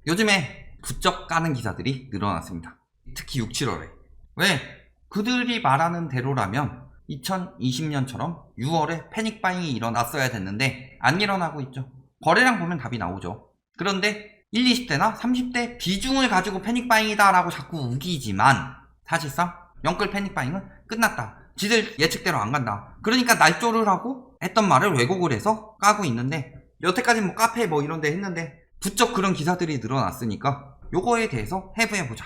요즘에 부쩍 까는 기사들이 늘어났습니다. 특히 6, 7월에. 왜? 그들이 말하는 대로라면 2020년처럼 6월에 패닉바잉이 일어났어야 됐는데 안 일어나고 있죠. 거래량 보면 답이 나오죠. 그런데 1, 20대나 30대 비중을 가지고 패닉바잉이다 라고 자꾸 우기지만 사실상 영끌 패닉바잉은 끝났다. 지들 예측대로 안 간다. 그러니까 날조를 하고 했던 말을 왜곡을 해서 까고 있는데 여태까지 카페 이런 데 했는데 부쩍 그런 기사들이 늘어났으니까 요거에 대해서 해부해보자.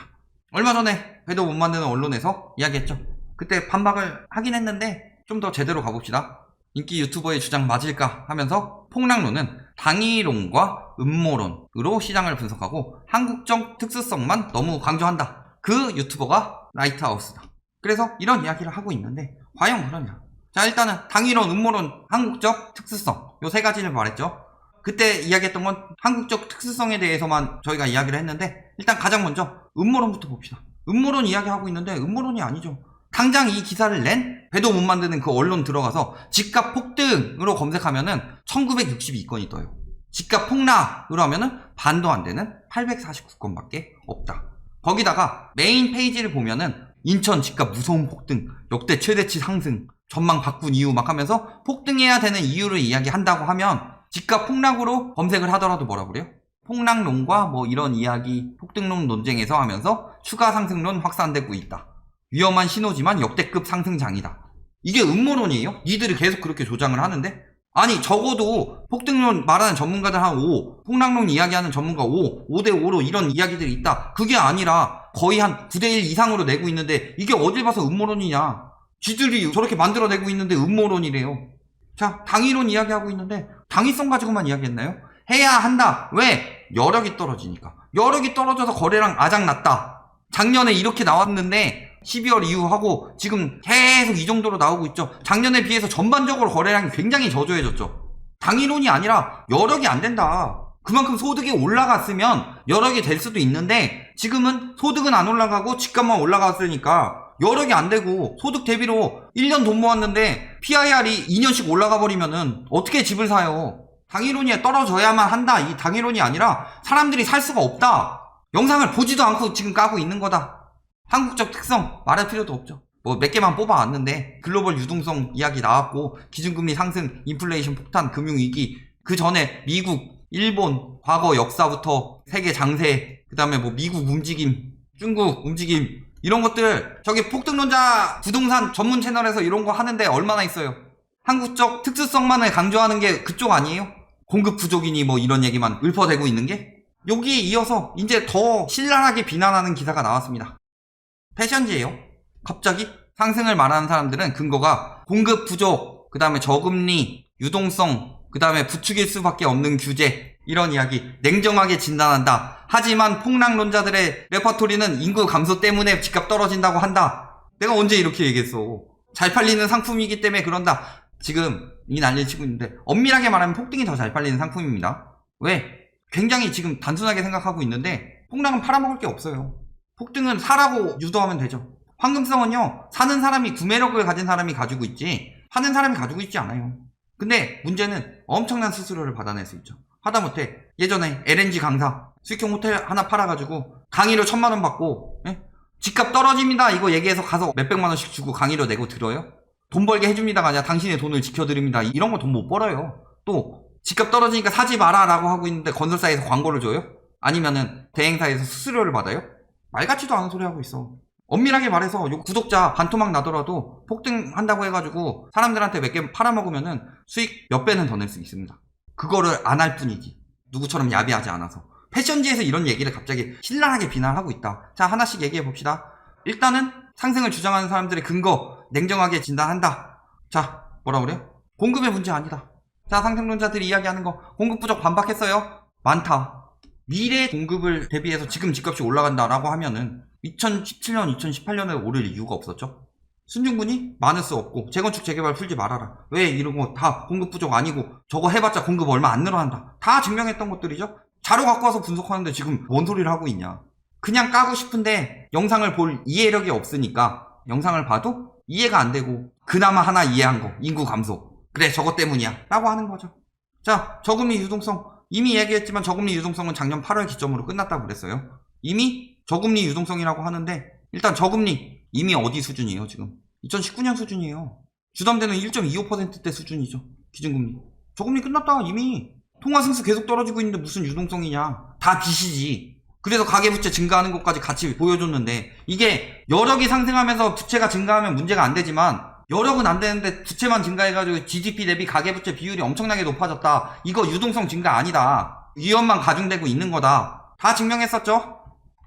얼마 전에 배도 못 만드는 언론에서 이야기했죠. 그때 반박을 하긴 했는데 좀 더 제대로 가봅시다. 인기 유튜버의 주장 맞을까 하면서 폭락론은 당위론과 음모론으로 시장을 분석하고 한국적 특수성만 너무 강조한다. 그 유튜버가 라이트하우스다. 그래서 이런 이야기를 하고 있는데 과연 그러냐. 자, 일단은 당위론, 음모론, 한국적 특수성 요 세 가지를 말했죠. 그때 이야기했던 건 한국적 특수성에 대해서만 저희가 이야기를 했는데 일단 가장 먼저 음모론부터 봅시다. 음모론 이야기하고 있는데 음모론이 아니죠. 당장 이 기사를 낸 배도 못 만드는 그 언론 들어가서 집값 폭등으로 검색하면은 1962건이 떠요. 집값 폭락으로 하면은 반도 안 되는 849건밖에 없다. 거기다가 메인 페이지를 보면은 인천 집값 무서운 폭등, 역대 최대치 상승, 전망 바꾼 이유 막 하면서 폭등해야 되는 이유를 이야기한다고 하면 집값 폭락으로 검색을 하더라도 뭐라 그래요? 폭락론과 이런 이야기, 폭등론 논쟁에서 하면서 추가 상승론 확산되고 있다. 위험한 신호지만 역대급 상승장이다. 이게 음모론이에요? 니들이 계속 그렇게 조장을 하는데? 아니 적어도 폭등론 말하는 전문가들 한 5, 폭락론 이야기하는 전문가 5, 5대5로 이런 이야기들이 있다. 그게 아니라 거의 한 9대1 이상으로 내고 있는데 이게 어딜 봐서 음모론이냐. 쥐들이 저렇게 만들어내고 있는데 음모론이래요. 자, 당위론 이야기하고 있는데 당위성 가지고만 이야기했나요? 해야 한다. 왜? 여력이 떨어지니까. 여력이 떨어져서 거래량 아작났다. 작년에 이렇게 나왔는데 12월 이후 하고 지금 계속 이 정도로 나오고 있죠. 작년에 비해서 전반적으로 거래량이 굉장히 저조해졌죠. 당위론이 아니라 여력이 안 된다. 그만큼 소득이 올라갔으면 여력이 될 수도 있는데 지금은 소득은 안 올라가고 집값만 올라갔으니까 여력이 안 되고 소득 대비로 1년 돈 모았는데 PIR이 2년씩 올라가 버리면은 어떻게 집을 사요? 당위론이 떨어져야만 한다. 이 당위론이 아니라 사람들이 살 수가 없다. 영상을 보지도 않고 지금 까고 있는 거다. 한국적 특성 말할 필요도 없죠. 몇 개만 뽑아왔는데 글로벌 유동성 이야기 나왔고 기준금리 상승, 인플레이션 폭탄, 금융위기 그 전에 미국, 일본 과거 역사부터 세계 장세 그 다음에 미국 움직임, 중국 움직임 이런 것들 저기 폭등론자 부동산 전문 채널에서 이런 거 하는데 얼마나 있어요. 한국적 특수성만을 강조하는 게 그쪽 아니에요? 공급 부족이니 이런 얘기만 읊어대고 있는 게? 여기에 이어서 이제 더 신랄하게 비난하는 기사가 나왔습니다. 패션지예요. 갑자기 상승을 말하는 사람들은 근거가 공급 부족, 그 다음에 저금리, 유동성, 그 다음에 부추길 수밖에 없는 규제 이런 이야기 냉정하게 진단한다. 하지만 폭락론자들의 레퍼토리는 인구 감소 때문에 집값 떨어진다고 한다. 내가 언제 이렇게 얘기했어. 잘 팔리는 상품이기 때문에 그런다. 지금 이 난리를 치고 있는데 엄밀하게 말하면 폭등이 더 잘 팔리는 상품입니다. 왜? 굉장히 지금 단순하게 생각하고 있는데 폭락은 팔아먹을 게 없어요. 폭등은 사라고 유도하면 되죠. 황금성은요, 사는 사람이 구매력을 가진 사람이 가지고 있지 파는 사람이 가지고 있지 않아요. 근데 문제는 엄청난 수수료를 받아낼 수 있죠. 하다못해 예전에 LNG 강사 수익형 호텔 하나 팔아가지고 강의료 1,000만원 받고 집값 떨어집니다 이거 얘기해서 가서 몇백만원씩 주고 강의료 내고 들어요? 돈 벌게 해줍니다가 아니라 당신의 돈을 지켜드립니다 이런 거 돈 못 벌어요. 또 집값 떨어지니까 사지 마라 라고 하고 있는데 건설사에서 광고를 줘요? 아니면은 대행사에서 수수료를 받아요? 말 같지도 않은 소리 하고 있어. 엄밀하게 말해서 구독자 반토막 나더라도 폭등한다고 해가지고 사람들한테 몇 개 팔아먹으면은 수익 몇 배는 더 낼 수 있습니다. 그거를 안 할 뿐이지. 누구처럼 야비하지 않아서. 패션지에서 이런 얘기를 갑자기 신랄하게 비난하고 있다. 자, 하나씩 얘기해 봅시다. 일단은 상승을 주장하는 사람들의 근거 냉정하게 진단한다. 자, 뭐라 그래요? 공급의 문제 아니다. 자, 상승론자들이 이야기하는 거 공급 부족 반박했어요? 많다. 미래 공급을 대비해서 지금 집값이 올라간다라고 하면은 2017년, 2018년에 오를 이유가 없었죠. 순증분이 많을 수 없고 재건축 재개발 풀지 말아라. 왜 이런 거 다 공급 부족 아니고 저거 해봤자 공급 얼마 안 늘어난다. 다 증명했던 것들이죠. 자료 갖고 와서 분석하는데 지금 뭔 소리를 하고 있냐. 그냥 까고 싶은데 영상을 볼 이해력이 없으니까 영상을 봐도 이해가 안 되고 그나마 하나 이해한 거 인구 감소. 그래 저것 때문이야 라고 하는 거죠. 자, 저금리 유동성 이미 얘기했지만 저금리 유동성은 작년 8월 기점으로 끝났다고 그랬어요. 이미 저금리 유동성이라고 하는데 일단 저금리 이미 어디 수준이에요 지금? 2019년 수준이에요. 주담대는 1.25%대 수준이죠. 기준금리. 저금리 끝났다 이미. 통화승수 계속 떨어지고 있는데 무슨 유동성이냐. 다 빚이지. 그래서 가계부채 증가하는 것까지 같이 보여줬는데 이게 여력이 상승하면서 부채가 증가하면 문제가 안 되지만 여력은 안 되는데 부채만 증가해가지고 GDP 대비 가계부채 비율이 엄청나게 높아졌다. 이거 유동성 증가 아니다. 위험만 가중되고 있는 거다. 다 증명했었죠?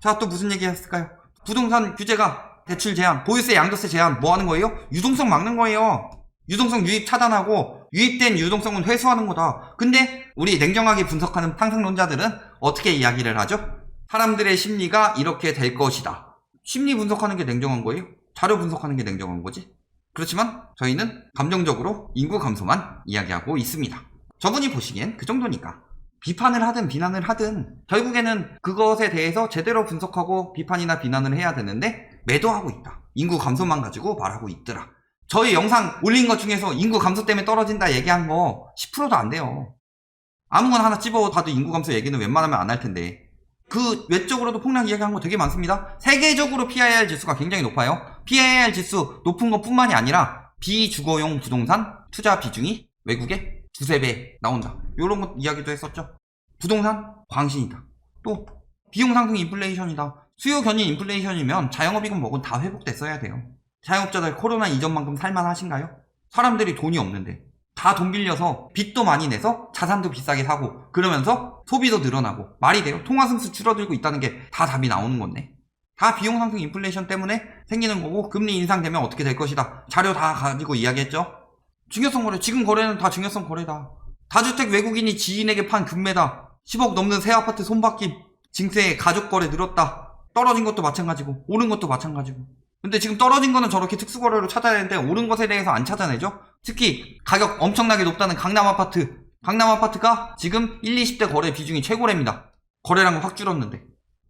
자, 또 무슨 얘기 했을까요? 부동산 규제가 대출 제한, 보유세 양도세 제한 뭐 하는 거예요? 유동성 막는 거예요. 유동성 유입 차단하고 유입된 유동성은 회수하는 거다. 근데 우리 냉정하게 분석하는 상승론자들은 어떻게 이야기를 하죠? 사람들의 심리가 이렇게 될 것이다. 심리 분석하는 게 냉정한 거예요? 자료 분석하는 게 냉정한 거지? 그렇지만 저희는 감정적으로 인구 감소만 이야기하고 있습니다. 저분이 보시기엔 그 정도니까 비판을 하든 비난을 하든 결국에는 그것에 대해서 제대로 분석하고 비판이나 비난을 해야 되는데 매도하고 있다. 인구 감소만 가지고 말하고 있더라. 저희 영상 올린 것 중에서 인구 감소 때문에 떨어진다 얘기한 거 10%도 안 돼요. 아무거나 하나 집어봐도 인구 감소 얘기는 웬만하면 안 할 텐데 그 외적으로도 폭락 이야기한 거 되게 많습니다. 세계적으로 PIR 지수가 굉장히 높아요. PIR 지수 높은 것 뿐만이 아니라 비주거용 부동산 투자 비중이 외국에 두세 배 나온다. 이런 것 이야기도 했었죠. 부동산 광신이다. 또 비용 상승 인플레이션이다. 수요 견인 인플레이션이면 자영업이건 뭐건 다 회복됐어야 돼요. 자영업자들 코로나 이전만큼 살만하신가요? 사람들이 돈이 없는데 다 돈 빌려서 빚도 많이 내서 자산도 비싸게 사고 그러면서 소비도 늘어나고 말이 돼요? 통화승수 줄어들고 있다는 게 다 답이 나오는 건데 다 비용 상승 인플레이션 때문에 생기는 거고 금리 인상되면 어떻게 될 것이다. 자료 다 가지고 이야기했죠. 증여성 거래, 지금 거래는 다 증여성 거래다. 다주택 외국인이 지인에게 판 금매다. 10억 넘는 새 아파트 손바뀜, 증세 가족 거래 늘었다. 떨어진 것도 마찬가지고 오른 것도 마찬가지고. 근데 지금 떨어진 거는 저렇게 특수거래로 찾아야 되는데 오른 것에 대해서 안 찾아내죠. 특히 가격 엄청나게 높다는 강남 아파트가 지금 1, 20대 거래 비중이 최고랍니다. 거래량은 확 줄었는데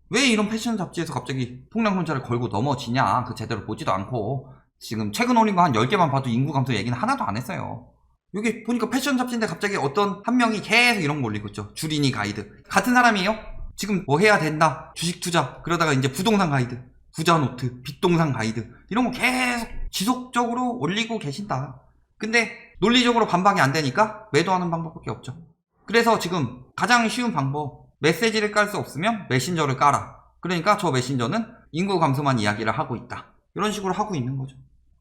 왜 이런 패션 잡지에서 갑자기 폭락론자를 걸고 넘어지냐. 그 제대로 보지도 않고 지금 최근 올린 거 한 10개만 봐도 인구 감소 얘기는 하나도 안 했어요. 여기 보니까 패션 잡지인데 갑자기 어떤 한 명이 계속 이런 거 올리고 있죠. 주린이 가이드 같은 사람이에요. 지금 뭐 해야 된다, 주식 투자, 그러다가 이제 부동산 가이드, 부자 노트, 빚동산 가이드 이런 거 계속 지속적으로 올리고 계신다. 근데 논리적으로 반박이 안 되니까 매도하는 방법밖에 없죠. 그래서 지금 가장 쉬운 방법, 메시지를 깔 수 없으면 메신저를 깔아. 그러니까 저 메신저는 인구 감소만 이야기를 하고 있다. 이런 식으로 하고 있는 거죠.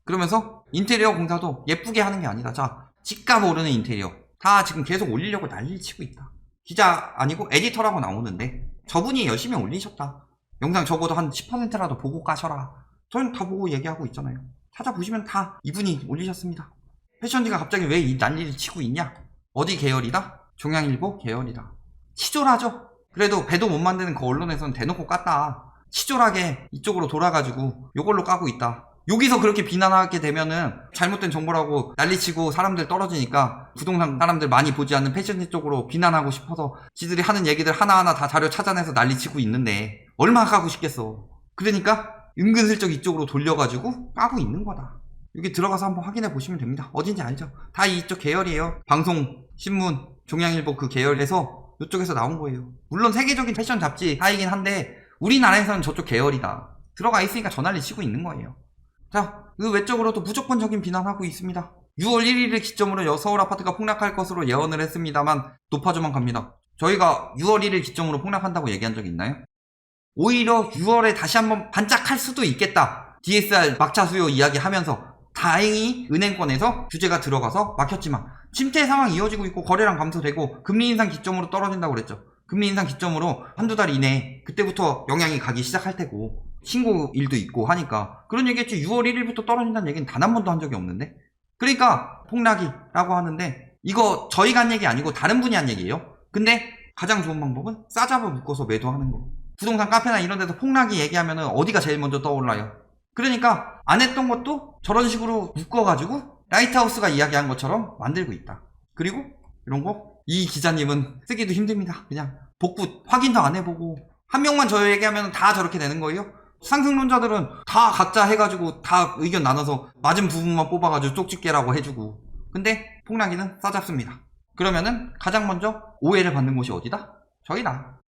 그러면서 인테리어 공사도 예쁘게 하는 게 아니다. 자, 집값 오르는 인테리어 다 지금 계속 올리려고 난리를 치고 있다. 기자 아니고 에디터라고 나오는데 저분이 열심히 올리셨다. 영상 적어도 한 10%라도 보고 까셔라. 저는 다 보고 얘기하고 있잖아요. 찾아보시면 다 이분이 올리셨습니다. 패션지가 갑자기 왜 이 난리를 치고 있냐? 어디 계열이다? 종양일보 계열이다. 치졸하죠? 그래도 배도 못 만드는 그 언론에서는 대놓고 깠다. 치졸하게 이쪽으로 돌아가지고 요걸로 까고 있다. 여기서 그렇게 비난하게 되면은 잘못된 정보라고 난리치고 사람들 떨어지니까 부동산 사람들 많이 보지 않는 패션지 쪽으로 비난하고 싶어서 지들이 하는 얘기들 하나하나 다 자료 찾아내서 난리치고 있는데 얼마나 까고 싶겠어. 그러니까 은근슬쩍 이쪽으로 돌려가지고 까고 있는 거다. 여기 들어가서 한번 확인해 보시면 됩니다. 어딘지 알죠? 다 이쪽 계열이에요. 방송, 신문, 종양일보 그 계열에서 이쪽에서 나온 거예요. 물론 세계적인 패션 잡지 사이긴 한데 우리나라에서는 저쪽 계열이다. 들어가 있으니까 전화를 치고 있는 거예요. 자, 그 외적으로도 무조건적인 비난하고 있습니다. 6월 1일을 기점으로 서울 아파트가 폭락할 것으로 예언을 했습니다만 높아져만 갑니다. 저희가 6월 1일 기점으로 폭락한다고 얘기한 적 있나요? 오히려 6월에 다시 한번 반짝할 수도 있겠다. DSR 막차 수요 이야기하면서 다행히 은행권에서 규제가 들어가서 막혔지만 침체 상황이 이어지고 있고 거래량 감소되고 금리 인상 기점으로 떨어진다고 그랬죠. 금리 인상 기점으로 한두 달 이내에 그때부터 영향이 가기 시작할 테고 신고일도 있고 하니까 그런 얘기했지. 6월 1일부터 떨어진다는 얘기는 단 한 번도 한 적이 없는데 그러니까 폭락이라고 하는데 이거 저희가 한 얘기 아니고 다른 분이 한 얘기예요. 근데 가장 좋은 방법은 싸잡아 묶어서 매도하는 거. 부동산 카페나 이런 데서 폭락이 얘기하면은 어디가 제일 먼저 떠올라요? 그러니까 안 했던 것도 저런 식으로 묶어가지고 라이트하우스가 이야기한 것처럼 만들고 있다. 그리고 이런 거 이 기자님은 쓰기도 힘듭니다. 그냥 복구 확인도 안 해보고 한 명만 저 얘기하면 다 저렇게 되는 거예요. 상승론자들은 다 각자 해가지고 다 의견 나눠서 맞은 부분만 뽑아가지고 쪽집게라고 해주고 근데 폭락이는 싸잡습니다. 그러면은 가장 먼저 오해를 받는 곳이 어디다? 저희다.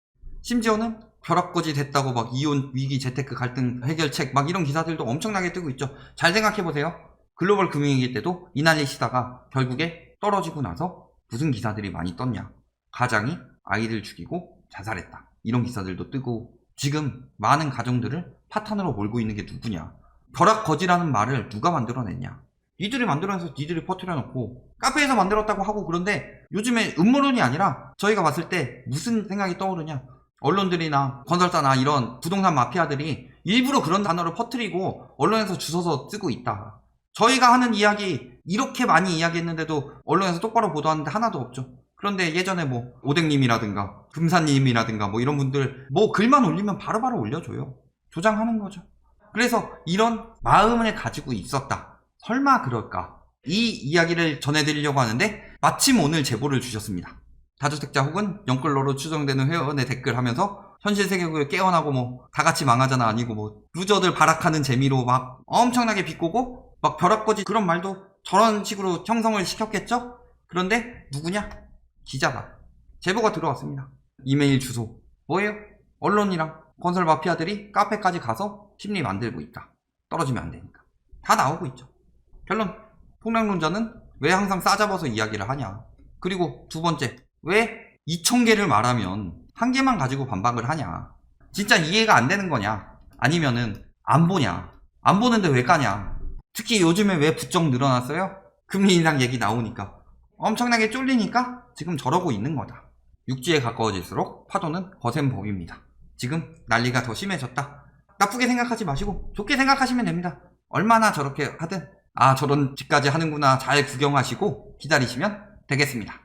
심지어는 벼락거지 됐다고 막 이혼, 위기, 재테크, 갈등 해결책 막 이런 기사들도 엄청나게 뜨고 있죠. 잘 생각해보세요. 글로벌 금융위기 때도 이 난리 치다가 결국에 떨어지고 나서 무슨 기사들이 많이 떴냐. 가장이 아이들 죽이고 자살했다. 이런 기사들도 뜨고 지금 많은 가정들을 파탄으로 몰고 있는 게 누구냐. 벼락거지라는 말을 누가 만들어냈냐. 니들이 만들어내서 니들이 퍼뜨려놓고 카페에서 만들었다고 하고. 그런데 요즘에 음모론이 아니라 저희가 봤을 때 무슨 생각이 떠오르냐. 언론들이나 건설사나 이런 부동산 마피아들이 일부러 그런 단어를 퍼뜨리고 언론에서 주워서 쓰고 있다. 저희가 하는 이야기 이렇게 많이 이야기했는데도 언론에서 똑바로 보도하는데 하나도 없죠. 그런데 예전에 뭐 오뎅님이라든가 금사님이라든가 뭐 이런 분들 뭐 글만 올리면 바로바로 올려줘요. 조장하는 거죠. 그래서 이런 마음을 가지고 있었다. 설마 그럴까? 이 이야기를 전해드리려고 하는데 마침 오늘 제보를 주셨습니다. 다주택자 혹은 영끌러로 추정되는 회원의 댓글 하면서 현실 세계를 깨어나고 뭐 다같이 망하잖아 아니고 뭐 루저들 발악하는 재미로 막 엄청나게 비꼬고 막 벼락거지 그런 말도 저런 식으로 형성을 시켰겠죠? 그런데 누구냐? 기자다. 제보가 들어왔습니다. 이메일 주소 뭐예요? 언론이랑 건설 마피아들이 카페까지 가서 심리 만들고 있다. 떨어지면 안 되니까. 다 나오고 있죠. 결론, 폭락론자는 왜 항상 싸잡아서 이야기를 하냐. 그리고 두 번째, 왜 2,000개를 말하면 한 개만 가지고 반박을 하냐. 진짜 이해가 안 되는 거냐. 아니면은 안 보냐. 안 보는데 왜 까냐. 특히 요즘에 왜 부쩍 늘어났어요? 금리 인상 얘기 나오니까. 엄청나게 쫄리니까 지금 저러고 있는 거다. 육지에 가까워질수록 파도는 거센 법입니다. 지금 난리가 더 심해졌다. 나쁘게 생각하지 마시고 좋게 생각하시면 됩니다. 얼마나 저렇게 하든 아 저런 짓까지 하는구나 잘 구경하시고 기다리시면 되겠습니다.